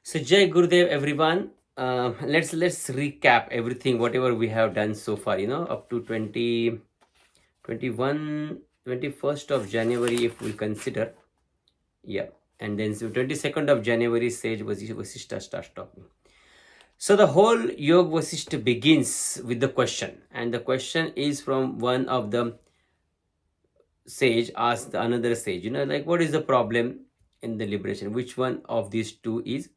So Jai Gurudev, everyone. Let's recap everything, whatever we have done so far. Up to 21st of January, if we consider, yeah, and then so 22nd of January, Sage Vasishta starts talking. So the whole Yoga Vasishta begins with the question, and the question is from one of the sage asked the another sage. Like what is the problem in the liberation? Which one of these two is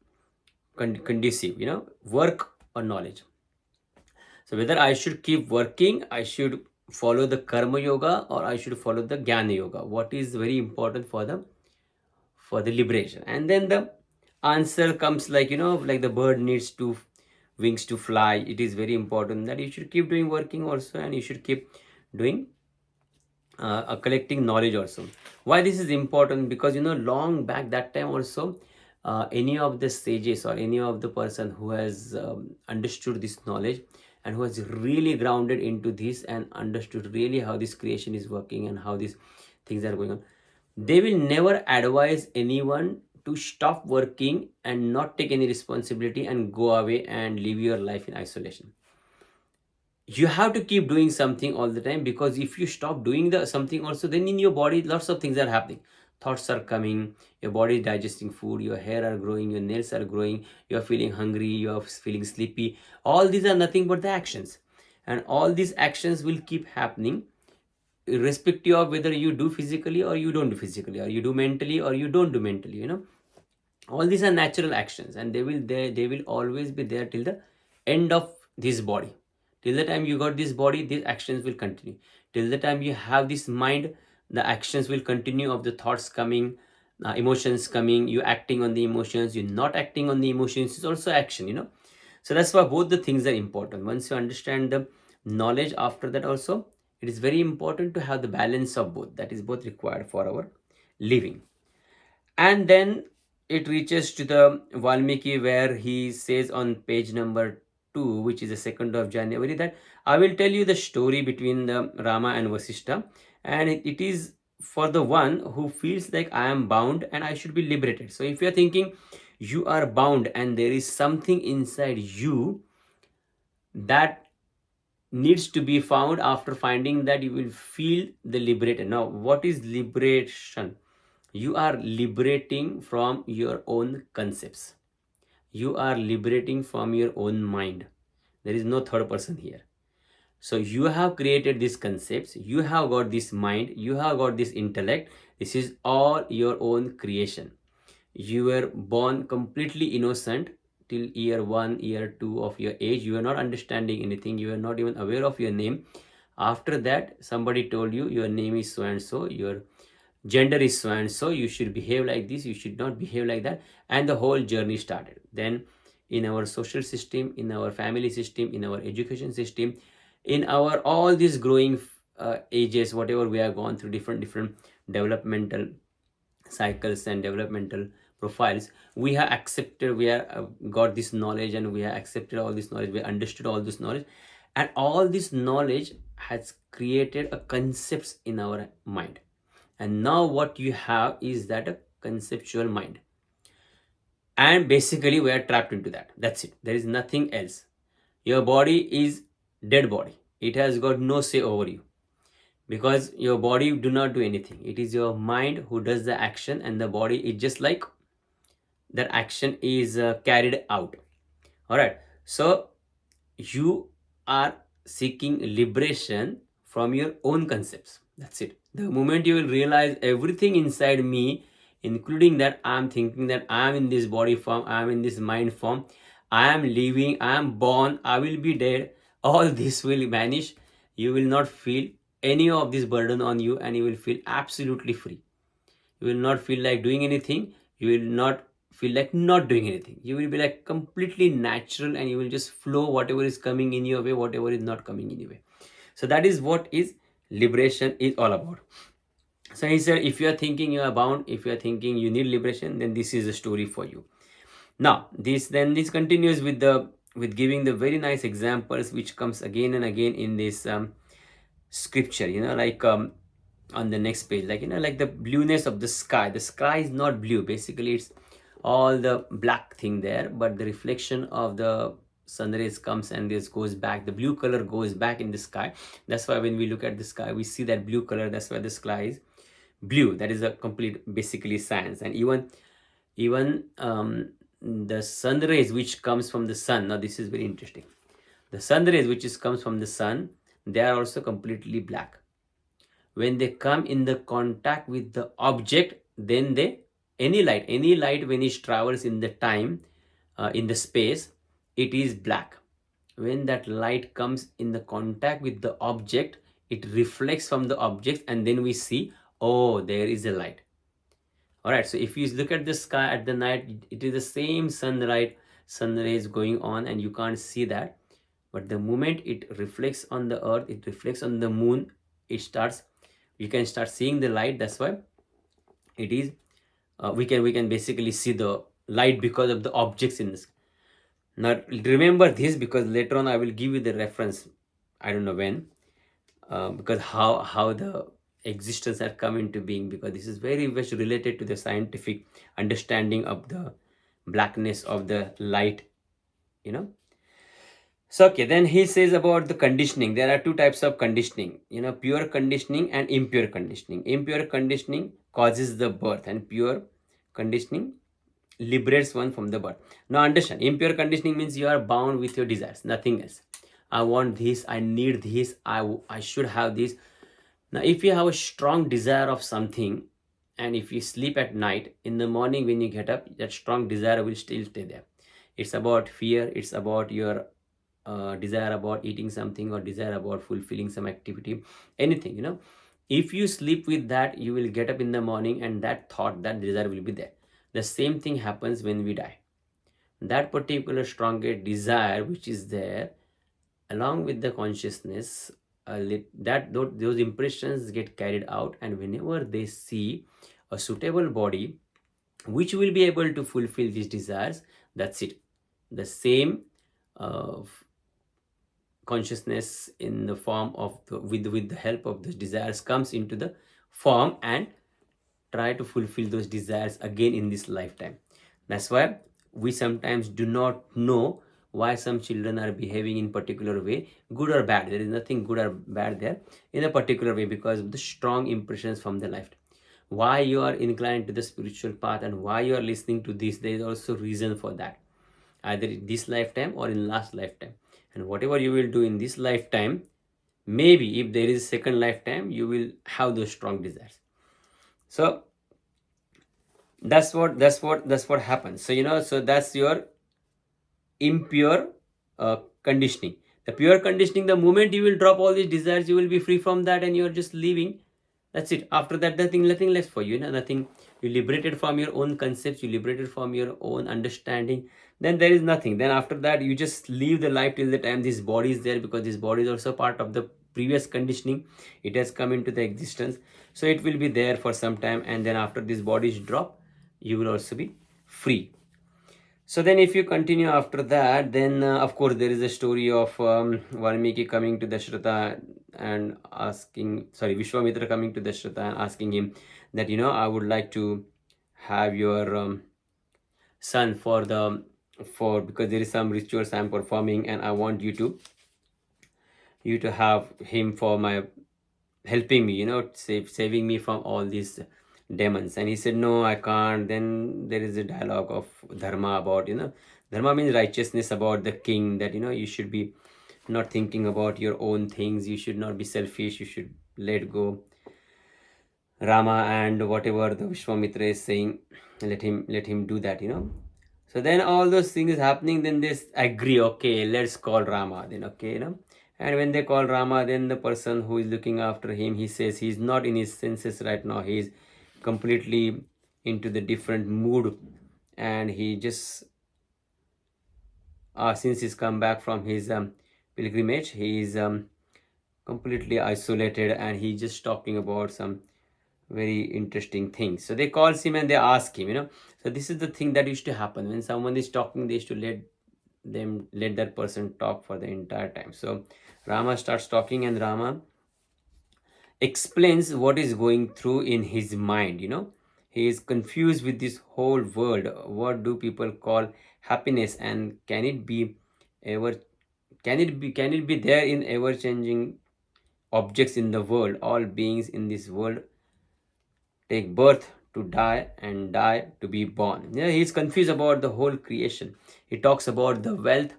conducive? Work or knowledge? So whether I should keep working, I should follow the karma yoga, or I should follow the jnana yoga. What is very important for the liberation? And then the answer comes like like the bird needs two wings to fly. It is very important that you should keep doing working also, and you should keep doing collecting knowledge also. Why this is important? Because long back that time also, any of the sages or any of the person who has understood this knowledge and who has really grounded into this and understood really how this creation is working and how these things are going on, they will never advise anyone to stop working and not take any responsibility and go away and live your life in isolation. You have to keep doing something all the time, because if you stop doing the something also, then in your body lots of things are happening. Thoughts are coming, your body is digesting food, your hair are growing, your nails are growing, you are feeling hungry, you are feeling sleepy. All these are nothing but the actions, and all these actions will keep happening irrespective of whether you do physically or you don't do physically, or you do mentally or you don't do mentally. All these are natural actions, and they will always be there till the end of this body. Till the time you got this body, these actions will continue. Till the time you have this mind, the actions will continue of the thoughts coming, emotions coming, you acting on the emotions, you not acting on the emotions is also action. So that's why both the things are important. Once you understand the knowledge, after that also it is very important to have the balance of both. That is both required for our living. And then it reaches to the Valmiki, where he says on page number 2, which is the 2nd of January, that I will tell you the story between the Rama and Vasishta, and it is for the one who feels like I am bound and I should be liberated. So if you are thinking you are bound and there is something inside you that needs to be found, after finding that you will feel the liberated. Now what is liberation? You are liberating from your own concepts, you are liberating from your own mind. There is no third person here. So you have created these concepts, you have got this mind, you have got this intellect. This is all your own creation. You were born completely innocent till year 1, year 2 of your age. You are not understanding anything, you are not even aware of your name. After that, somebody told you your name is so and so, your gender is so and so, you should behave like this, you should not behave like that, and the whole journey started. Then in our social system, in our family system, in our education system, in our all these growing ages, whatever we have gone through, different developmental cycles and developmental profiles, we have accepted, we have got this knowledge, and we have accepted all this knowledge, we understood all this knowledge, and all this knowledge has created a concepts in our mind. And now what you have is that a conceptual mind, and basically we are trapped into that. That's it, there is nothing else. Your body is dead body, it has got no say over you, because your body do not do anything. It is your mind who does the action, and the body is just like that action is carried out. All right. So you are seeking liberation from your own concepts. That's it. The moment you will realize everything inside me, including that I'm thinking that I'm in this body form, I'm in this mind form, I am living, I am born, I will be dead, all this will vanish. You will not feel any of this burden on you, and you will feel absolutely free. You will not feel like doing anything, you will not feel like not doing anything. You will be like completely natural, and you will just flow whatever is coming in your way, whatever is not coming in your way. So that is what is liberation is all about. So he said, if you are thinking you are bound, if you are thinking you need liberation, then this is a story for you. Now this continues with giving the very nice examples, which comes again and again in this scripture. Like on the next page, like like the blueness of the sky. The sky is not blue, basically it's all the black thing there, but the reflection of the sun rays comes and this goes back, the blue color goes back in the sky. That's why when we look at the sky we see that blue color. That's why the sky is blue. That is a complete basically science. And even the sun rays which comes from the sun, now this is very interesting, the sun rays which comes from the sun, they are also completely black. When they come in the contact with the object, then they, any light when it travels in the time, in the space, it is black. When that light comes in the contact with the object, it reflects from the object, and then we see, oh, there is a light. All right, so if you look at the sky at the night, it is the same sun rays going on, and you can't see that. But the moment it reflects on the earth, it reflects on the moon, it starts, you can start seeing the light. That's why it is, we can basically see the light because of the objects in the sky. Now remember this, because later on I will give you the reference, I don't know when, because how the existence are come into being, because this is very much related to the scientific understanding of the blackness of the light, you know. So okay, then he says about the conditioning. There are two types of conditioning, you know, pure conditioning and impure conditioning. Impure conditioning causes the birth, and pure conditioning liberates one from the birth. Now understand, impure conditioning means you are bound with your desires, nothing else. I want this, I need this, I should have this. Now if you have a strong desire of something, and if you sleep at night, in the morning when you get up, that strong desire will still stay there. It's about fear, it's about your desire about eating something, or desire about fulfilling some activity, anything, you know. If you sleep with that, you will get up in the morning and that thought, that desire will be there. The same thing happens when we die. That particular stronger desire which is there, along with the consciousness, those impressions get carried out, and whenever they see a suitable body which will be able to fulfill these desires, that's it. The same consciousness in the form of with the help of those desires comes into the form and try to fulfill those desires again in this lifetime. That's why we sometimes do not know why some children are behaving in particular way, good or bad. There is nothing good or bad there, in a particular way, because of the strong impressions from the life. Why you are inclined to the spiritual path and why you are listening to this, there is also reason for that, either in this lifetime or in last lifetime. And whatever you will do in this lifetime, maybe if there is second lifetime, you will have those strong desires. So that's what happens. So you know, so that's your impure conditioning. The pure conditioning, the moment you will drop all these desires, you will be free from that, and you are just living. That's it. After that, nothing left for you. You know, nothing. You liberated from your own concepts, you liberated from your own understanding. Then there is nothing. Then after that, you just leave the life till the time this body is there, because this body is also part of the previous conditioning. It has come into the existence, so it will be there for some time, and then after this body is dropped, you will also be free. So then if you continue after that, then of course there is a story of Valmiki coming to Dasharatha and asking, sorry, Vishwamitra coming to Dasharatha and asking him that, you know, I would like to have your son for because there is some rituals I'm performing, and I want you to have him for my helping me, you know, saving me from all these demons. And he said, no, I can't. Then there is a dialogue of dharma about, you know, dharma means righteousness, about the king, that, you know, you should be not thinking about your own things, you should not be selfish, you should let go Rama, and whatever the Vishwamitra is saying, let him do that, you know. So then all those things happening, then they agree, okay, let's call Rama. Then okay, you know. And when they call Rama, then the person who is looking after him, he says he's not in his senses right now. He's completely into the different mood, and he just since he's come back from his pilgrimage, he is completely isolated, and he's just talking about some very interesting things. So they calls him and they ask him, you know. So this is the thing that used to happen when someone is talking, they used to let that person talk for the entire time. So Rama starts talking, and Rama explains what is going through in his mind, you know. He is confused with this whole world. What do people call happiness, and ever can it be there in ever changing objects in the world? All beings in this world take birth to die and die to be born. Yeah, he's confused about the whole creation. He talks about the wealth,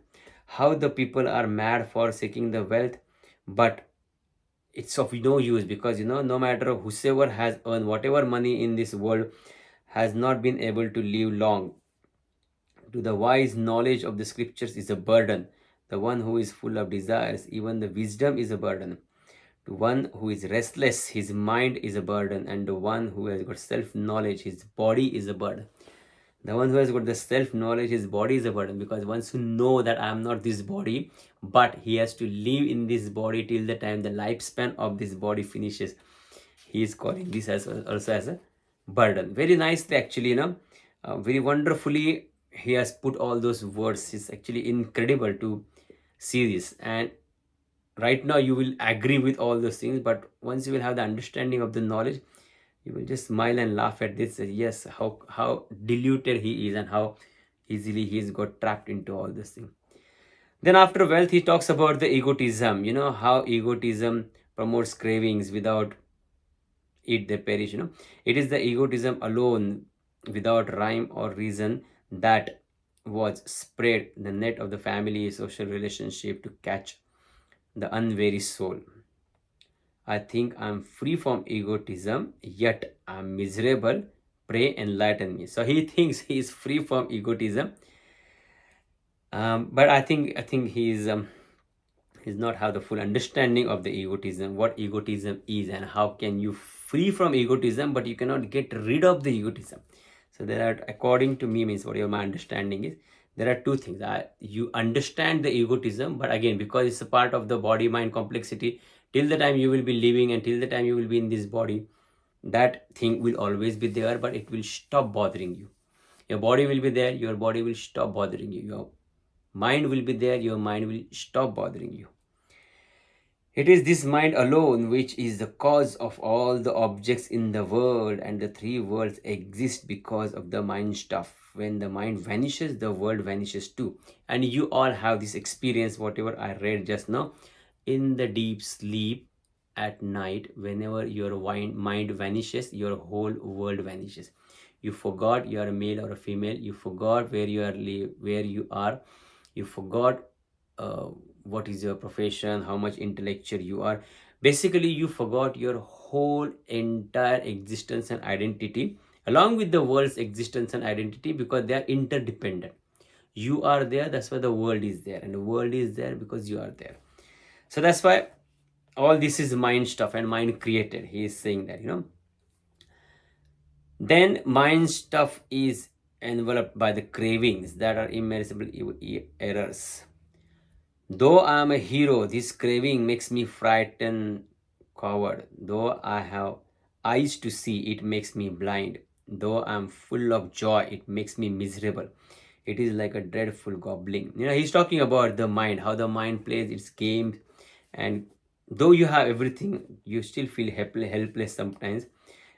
how the people are mad for seeking the wealth, but it's of no use, because no matter whosoever has earned whatever money in this world has not been able to live long. To the wise, knowledge of the scriptures is a burden. The one who is full of desires, even the wisdom is a burden. To one who is restless, his mind is a burden, and the one who has got self knowledge, his body is a burden. The one who has got the self knowledge, his body is a burden, because once you know that I am not this body, but he has to live in this body till the time the lifespan of this body finishes, he is calling this as also as a burden. Very nicely, actually, very wonderfully he has put all those words. It's actually incredible to see this. And right now you will agree with all those things, but once you will have the understanding of the knowledge, you will just smile and laugh at this. Yes, how diluted he is, and how easily he's got trapped into all this thing. Then after wealth, he talks about the egotism. How egotism promotes cravings. Without it they perish. It is the egotism alone, without rhyme or reason, that was spread the net of the family social relationship to catch the unwary soul. I think I'm free from egotism, yet I'm miserable. Pray, enlighten me. So he thinks he is free from egotism, but I think he's not have the full understanding of the egotism, what egotism is, and how can you free from egotism, but you cannot get rid of the egotism. So there are, according to me, means whatever my understanding is, there are two things. You understand the egotism, but again, because it's a part of the body mind complexity, till the time you will be living and till the time you will be in this body, that thing will always be there, but it will stop bothering you. Your body will be there, your body will stop bothering you. Your mind will be there, your mind will stop bothering you. It is this mind alone which is the cause of all the objects in the world, and the three worlds exist because of the mind stuff. When the mind vanishes, the world vanishes too. And you all have this experience, whatever I read just now. In the deep sleep at night, whenever your mind vanishes, your whole world vanishes. You forgot you are a male or a female. You forgot where you are. You forgot what is your profession, how much intellectual you are. Basically, you forgot your whole entire existence and identity, along with the world's existence and identity, because they are interdependent. You are there, that's why the world is there, and the world is there because you are there. So that's why all this is mind stuff and mind created. He is saying that. Then mind stuff is enveloped by the cravings that are immeasurable errors. Though I am a hero, this craving makes me frightened, coward. Though I have eyes to see, it makes me blind. Though I am full of joy, it makes me miserable. It is like a dreadful gobbling. He's talking about the mind, how the mind plays its games. And though you have everything, you still feel helpless sometimes.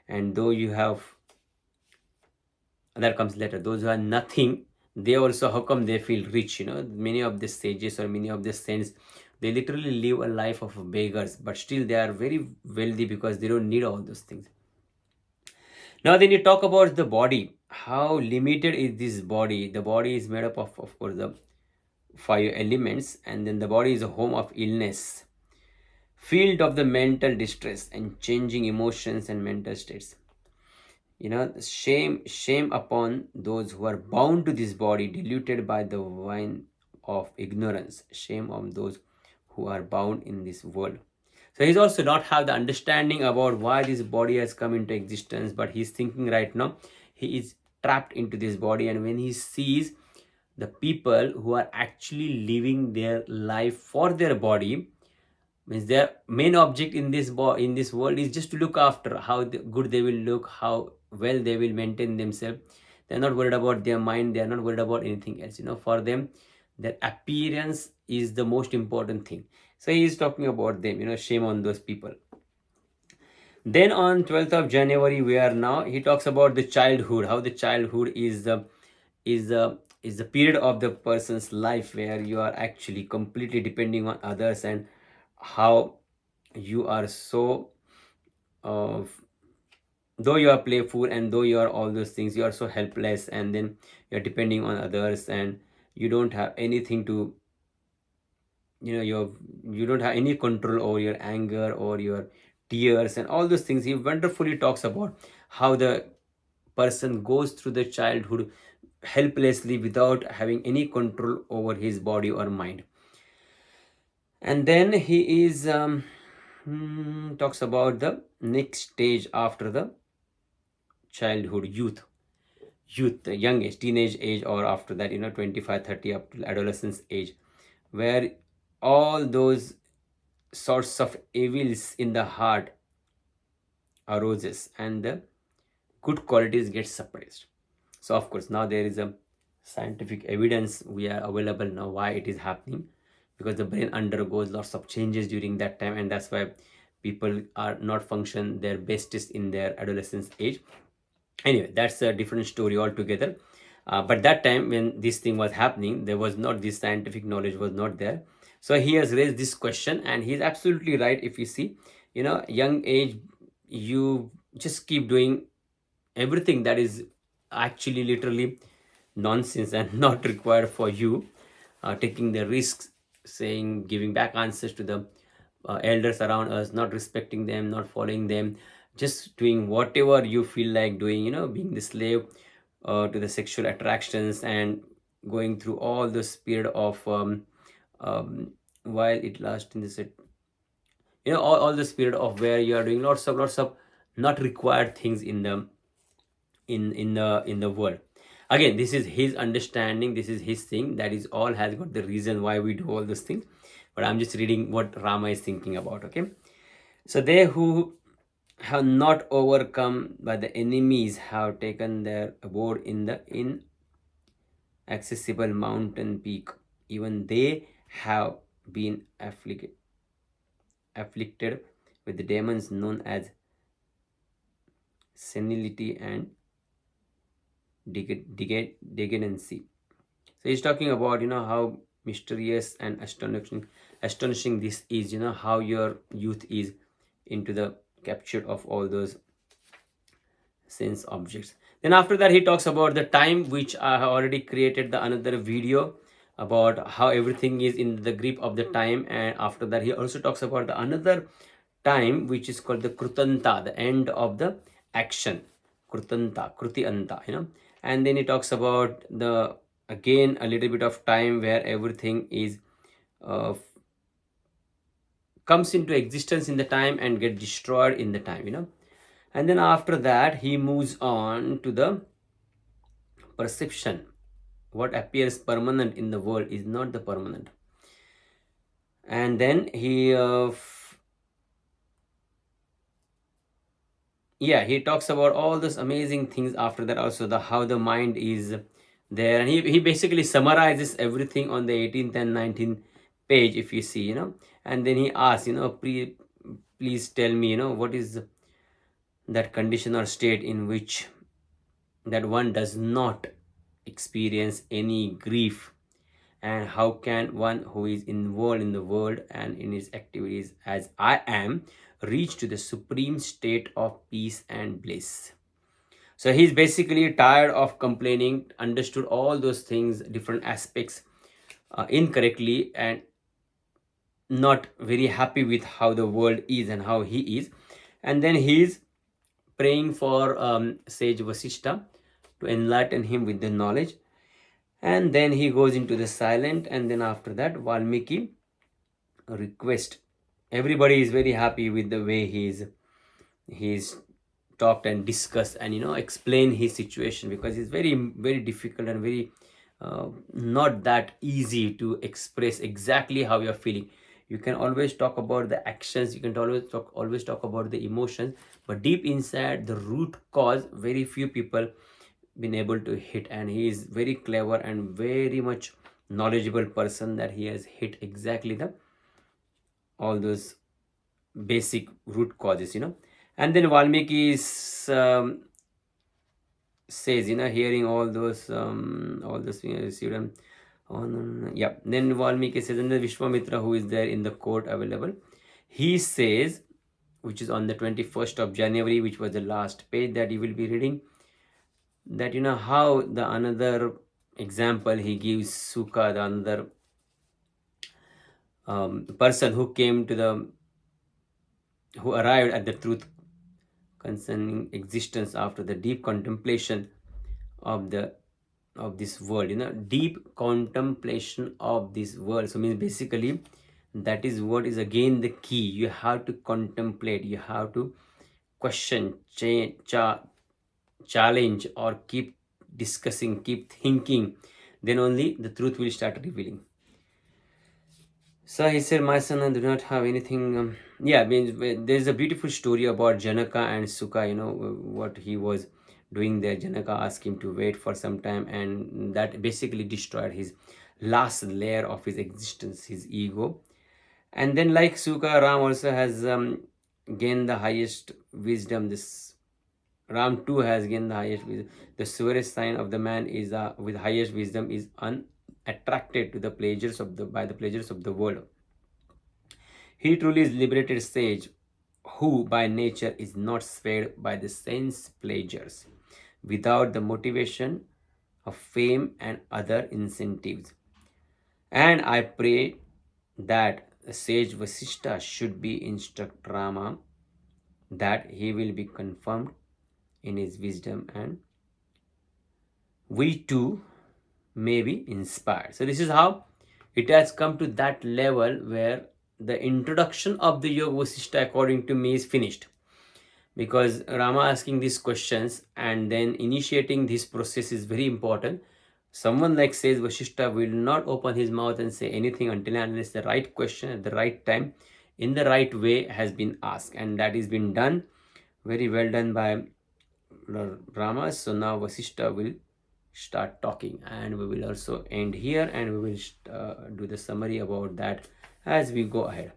And though you have, that comes later, those who have nothing, they also, how come they feel rich? Many of the sages or many of the saints, they literally live a life of beggars, but still they are very wealthy because they don't need all those things. Now then you talk about the body. How limited is this body? The body is made up of course, the 5 elements, and then the body is a home of illness, field of the mental distress and changing emotions and mental states. Shame upon those who are bound to this body, diluted by the wine of ignorance. Shame on those who are bound in this world. So he's also not have the understanding about why this body has come into existence, but he's thinking right now he is trapped into this body. And when he sees the people who are actually living their life for their body, means their main object in this world is just to look after how good they will look, how well they will maintain themselves. They're not worried about their mind, they're not worried about anything else. For them, their appearance is the most important thing. So he is talking about them. Shame on those people. Then on 12th of January, we are now, he talks about the childhood, how the childhood is the period of the person's life where you are actually completely depending on others, and how you are so uh, though you are playful and though you are all those things, you are so helpless, and then you're depending on others, and you don't have anything to, you don't have any control over your anger or your tears and all those things. He wonderfully talks about how the person goes through the childhood helplessly without having any control over his body or mind. And then he is talks about the next stage after the childhood, youth, the young age, teenage age, or after that, 25, 30, up to adolescence age, where all those sorts of evils in the heart arises and the good qualities get suppressed. So of course now there is a scientific evidence we are available now why it is happening, because the brain undergoes lots of changes during that time, and that's why people are not function their bestest in their adolescence age. Anyway, that's a different story altogether. But that time when this thing was happening, there was not, this scientific knowledge was not there. So he has raised this question, and he's absolutely right. If you see, young age, you just keep doing everything that is actually literally nonsense and not required for you, taking the risks, saying, giving back answers to the elders around us, not respecting them, not following them, just doing whatever you feel like doing, being the slave to the sexual attractions, and going through all this period of while it lasts in this, all this period of where you are doing lots of not required things in the in the world. Again, this is his understanding, this is his thing, that is all has got the reason why we do all those things, but I'm just reading what Rama is thinking about. Okay, so they who have not overcome by the enemies have taken their abode in the inaccessible mountain peak. Even they have been afflicted with the demons known as senility and degeneracy. So he's talking about, how mysterious and astonishing this is, how your youth is into the capture of all those sense objects. Then after that he talks about the time, which I have already created the another video about how everything is in the grip of the time. And after that he also talks about the another time, which is called the krutanta, the end of the action, krutanta, kruti anta, and then he talks about the again a little bit of time where everything is uh, comes into existence in the time and get destroyed in the time, and then after that he moves on to the perception. What appears permanent in the world is not the permanent. And then he he talks about all those amazing things after that also, the how the mind is there, and he basically summarizes everything on the 18th and 19th page, if you see, and then he asks, please tell me, what is that condition or state in which that one does not experience any grief, and how can one who is involved in the world and in his activities as I am reach to the supreme state of peace and bliss. So he's basically tired of complaining, understood all those things, different aspects incorrectly, and not very happy with how the world is and how he is. And then he's praying for sage Vasishta to enlighten him with the knowledge. And then he goes into the silent, and then after that Valmiki request. Everybody is very happy with the way he's talked and discussed and explain his situation, because it's very very difficult and very not that easy to express exactly how you're feeling. You can always talk about the actions, you can always talk about the emotions, but deep inside the root cause very few people been able to hit. And he is very clever and very much knowledgeable person, that he has hit exactly the all those basic root causes. And then Valmiki says, hearing all those students. Oh, no, no, no. Yeah. Then Valmiki says, and the Vishwamitra, who is there in the court available, he says, which is on the 21st of January, which was the last page that you will be reading, that how the another example he gives, Suka, the another person who arrived at the truth concerning existence after the deep contemplation of this world, deep contemplation of this world. So means basically that is what is again the key. You have to contemplate, you have to question, challenge, or keep discussing, keep thinking, then only the truth will start revealing. So he said, my son, I do not have anything. There's a beautiful story about Janaka and Sukha, what he was doing there. Janaka asked him to wait for some time, and that basically destroyed his last layer of his existence, his ego. And then, like Sukha, Ram also has gained the highest wisdom. This Ram too has gained the highest wisdom. The surest sign of the man is with highest wisdom is unattracted to the pleasures of the world. He truly is liberated sage who by nature is not swayed by the sense pleasures without the motivation of fame and other incentives. And I pray that sage Vasishta should be instruct Rama that he will be confirmed in his wisdom and we too may be inspired. So this is how it has come to that level where the introduction of the Yoga Vasishta according to me is finished, because Rama asking these questions and then initiating this process is very important. Someone like says Vasishta will not open his mouth and say anything until and unless the right question at the right time in the right way has been asked, and that is been done very well done by Rama. So now Vasishta will start talking, and we will also end here, and we will do the summary about that as we go ahead.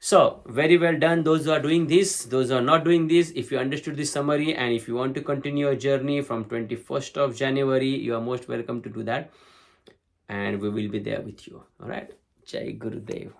So very well done those who are doing this, those who are not doing this. If you understood this summary and if you want to continue your journey from 21st of January, you are most welcome to do that, and we will be there with you. All right. Jai Gurudev.